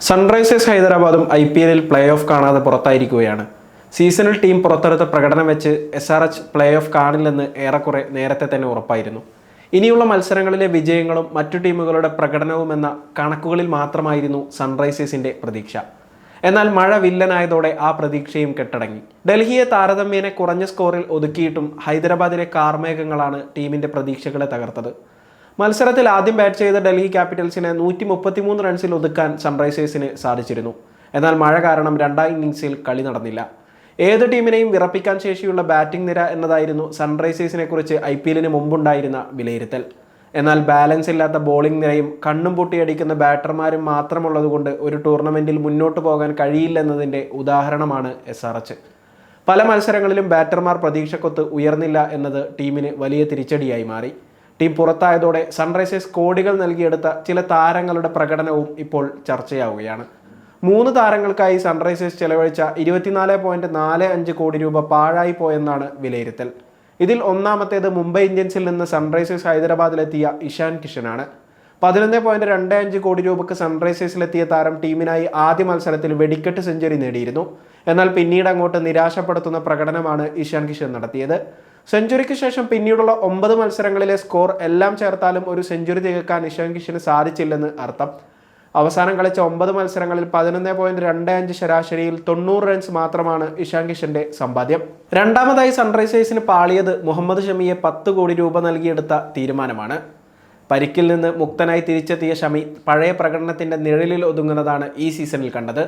Sunrisers ഹൈദരാബാദും IPL play off കാണാതെ പുറത്തായിരിക്കുകയാണ്. സീസണിൽ team പുറത്തെടുത്ത പ്രകടനം വെച്ച് SRH പ്ലേ ഓഫ് കാണില്ലെന്ന് ഏറെക്കുറെ നേരത്തെ തന്നെ ഉറപ്പായിരുന്നു. ഇനിയുള്ള മത്സരങ്ങളിലെ വിജയങ്ങളും മറ്റു ടീമുകളുടെ പ്രകടനവുമെന്ന കണക്കുകളിൽ മാത്രമായിരുന്നു സൺറൈസേഴ്സിന്റെ പ്രതീക്ഷ. എന്നാൽ മഴ വില്ലനായതോടെ ആ പ്രതീക്ഷയും കെട്ടടങ്ങി. ഡൽഹിയെ താരതമ്യേന കുറഞ്ഞ സ്കോറിൽ ഒതുക്കിയിട്ടും ഹൈദരാബാദിലെ കാർമേഘങ്ങളാണ് ടീമിന്റെ പ്രതീക്ഷകളെ തകർത്തത്. മത്സരത്തിൽ ആദ്യം ബാറ്റ് ചെയ്ത ഡൽഹി ക്യാപിറ്റൽസിനെ 133 റൺസിൽ ഒതുക്കാൻ സൺറൈസേഴ്സിന് സാധിച്ചിരുന്നു. എന്നാൽ മഴ കാരണം രണ്ടാം ഇന്നിംഗ്സിൽ കളി നടന്നില്ല. ഏത് ടീമിനെയും വിറപ്പിക്കാൻ ശേഷിയുള്ള ബാറ്റിംഗ് നിര എന്നതായിരുന്നു സൺറൈസേഴ്സിനെ കുറിച്ച് IPL മുമ്പുണ്ടായിരുന്ന വിലയിരുത്തൽ. എന്നാൽ ബാലൻസ് ഇല്ലാത്ത ബോളിംഗ് നിരയും കണ്ണും പൊട്ടിയടിക്കുന്ന ബാറ്റർമാരും മാത്രമുള്ളതുകൊണ്ട് ഒരു ടൂർണമെന്റിൽ മുന്നോട്ട് പോകാൻ കഴിയില്ലെന്നതിൻ്റെ ഉദാഹരണമാണ് SRH. പല മത്സരങ്ങളിലും ബാറ്റർമാർ പ്രതീക്ഷക്കൊത്ത് ഉയർന്നില്ല എന്നത് ടീമിന് വലിയ തിരിച്ചടിയായി മാറി. ടീം പുറത്തായതോടെ സൺറൈസേഴ്സ് കോടികൾ നൽകിയെടുത്ത ചില താരങ്ങളുടെ പ്രകടനവും ഇപ്പോൾ ചർച്ചയാവുകയാണ്. 3 താരങ്ങൾക്കായി സൺറൈസേഴ്സ് ചെലവഴിച്ച 24.45 കോടി രൂപ പാഴായി പോയെന്നാണ് വിലയിരുത്തൽ. ഇതിൽ ഒന്നാമത്തേത് മുംബൈ ഇന്ത്യൻസിൽ നിന്ന് സൺറൈസേഴ്സ് ഹൈദരാബാദിലെത്തിയ ഇഷാൻ കിഷനാണ്. 11.25 കോടി രൂപയ്ക്ക് സൺറൈസേഴ്സിലെത്തിയ താരം ടീമിനായി ആദ്യ മത്സരത്തിൽ വെടിക്കെട്ട് സെഞ്ചുറി നേടിയിരുന്നു. എന്നാൽ പിന്നീട് അങ്ങോട്ട് നിരാശപ്പെടുത്തുന്ന പ്രകടനമാണ് ഇഷാൻ കിഷൻ നടത്തിയത്. സെഞ്ചുറിക്ക് ശേഷം പിന്നീടുള്ള 9 മത്സരങ്ങളിലെ സ്കോർ എല്ലാം ചേർത്താലും ഒരു സെഞ്ചുറി തികക്കാൻ ഇഷാൻ കിഷന് സാധിച്ചില്ലെന്ന് അർത്ഥം. അവസാനം കളിച്ച 9 മത്സരങ്ങളിൽ 11.25 ശരാശരിയിൽ 90 റൺസ് മാത്രമാണ് ഇഷാൻ കിഷന്റെ സമ്പാദ്യം. രണ്ടാമതായി സൺറൈസേഴ്സിന് പാളിയത് മുഹമ്മദ് ഷമിയെ 10 കോടി രൂപ നൽകിയെടുത്ത തീരുമാനമാണ്. പരിക്കിൽ നിന്ന് മുക്തനായി തിരിച്ചെത്തിയ ഷമി പഴയ പ്രകടനത്തിന്റെ നിഴലിൽ ഒതുങ്ങുന്നതാണ് ഈ സീസണിൽ കണ്ടത്.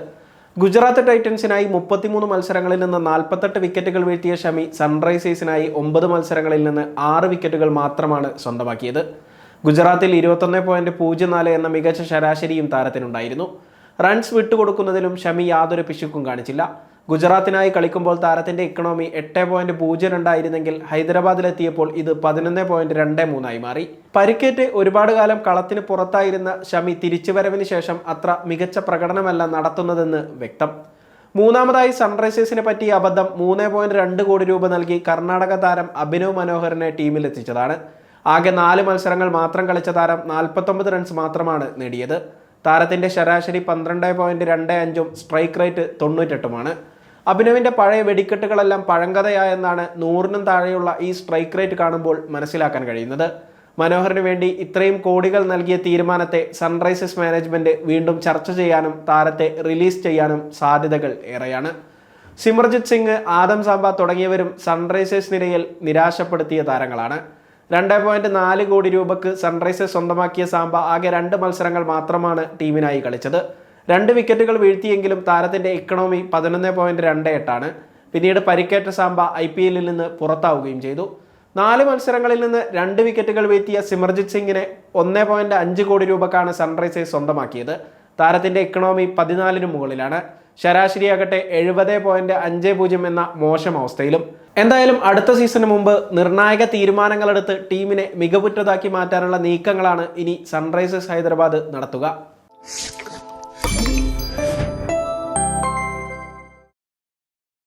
ഗുജറാത്ത് ടൈറ്റൻസിനായി 33 മത്സരങ്ങളിൽ നിന്ന് 48 വിക്കറ്റുകൾ വീഴ്ത്തിയ ഷമി സൺറൈസേഴ്സിനായി 9 മത്സരങ്ങളിൽ നിന്ന് 6 വിക്കറ്റുകൾ മാത്രമാണ് സ്വന്തമാക്കിയത്. ഗുജറാത്തിൽ 21.04 എന്ന മികച്ച ശരാശരിയും താരത്തിനുണ്ടായിരുന്നു. റൺസ് വിട്ടുകൊടുക്കുന്നതിലും ഷമി യാതൊരു പിശുക്കും കാണിച്ചില്ല. ഗുജറാത്തിനായി കളിക്കുമ്പോൾ താരത്തിന്റെ ഇക്കണോമി 8.02 ആയിരുന്നെങ്കിൽ ഹൈദരാബാദിലെത്തിയപ്പോൾ ഇത് 11.23 മാറി. പരിക്കേറ്റ് ഒരുപാട് കാലം കളത്തിന് പുറത്തായിരുന്ന ഷമി തിരിച്ചുവരവിന് ശേഷം അത്ര മികച്ച പ്രകടനമല്ല നടത്തുന്നതെന്ന് വ്യക്തം. മൂന്നാമതായി സൺറൈസേഴ്സിനെ പറ്റിയ അബദ്ധം 3.2 കോടി രൂപ നൽകി കർണാടക താരം അഭിനവ് മനോഹറിനെ ടീമിലെത്തിച്ചതാണ്. ആകെ 4 മത്സരങ്ങൾ മാത്രം കളിച്ച താരം 49 റൺസ് മാത്രമാണ് നേടിയത്. താരത്തിന്റെ ശരാശരി 12.25ഉം സ്ട്രൈക്ക് റേറ്റ് 98ഉമാണ്. അഭിനവിന്റെ പഴയ വെടിക്കെട്ടുകളെല്ലാം പഴങ്കഥയായെന്നാണ് 100നും താഴെയുള്ള ഈ സ്ട്രൈക്ക് റേറ്റ് കാണുമ്പോൾ മനസ്സിലാക്കാൻ കഴിയുന്നത്. മനോഹറിന് വേണ്ടി ഇത്രയും കോടികൾ നൽകിയ തീരുമാനത്തെ സൺറൈസേഴ്സ് മാനേജ്മെന്റ് വീണ്ടും ചർച്ച ചെയ്യാനും താരത്തെ റിലീസ് ചെയ്യാനും സാധ്യതകൾ ഏറെയാണ്. സിമർജിത് സിംഗ്, ആദം സാംബ തുടങ്ങിയവരും സൺറൈസേഴ്സ് നിരയിൽ നിരാശപ്പെടുത്തിയ താരങ്ങളാണ്. 2.4 കോടി രൂപയ്ക്ക് സൺറൈസേഴ്സ് സ്വന്തമാക്കിയ സാംബ ആകെ 2 മത്സരങ്ങൾ മാത്രമാണ് ടീമിനായി കളിച്ചത്. 2 വിക്കറ്റുകൾ വീഴ്ത്തിയെങ്കിലും താരത്തിന്റെ ഇക്കണോമി 11.28 ആണ്. പിന്നീട് പരിക്കേറ്റ സാംബ IPL നിന്ന് പുറത്താവുകയും ചെയ്തു. 4 മത്സരങ്ങളിൽ നിന്ന് 2 വിക്കറ്റുകൾ വീഴ്ത്തിയ സിമർജിത് സിംഗിനെ 1.5 കോടി രൂപക്കാണ് സൺറൈസേഴ്സ് സ്വന്തമാക്കിയത്. താരത്തിന്റെ ഇക്കണോമി 14ന് മുകളിലാണ്. ശരാശരിയാകട്ടെ 70.50 എന്ന മോശം അവസ്ഥയിലും. എന്തായാലും അടുത്ത സീസണിന് മുമ്പ് നിർണായക തീരുമാനങ്ങളെടുത്ത് ടീമിനെ മികവുറ്റതാക്കി മാറ്റാനുള്ള നീക്കങ്ങളാണ് ഇനി സൺറൈസേഴ്സ് ഹൈദരാബാദ് നടത്തുക.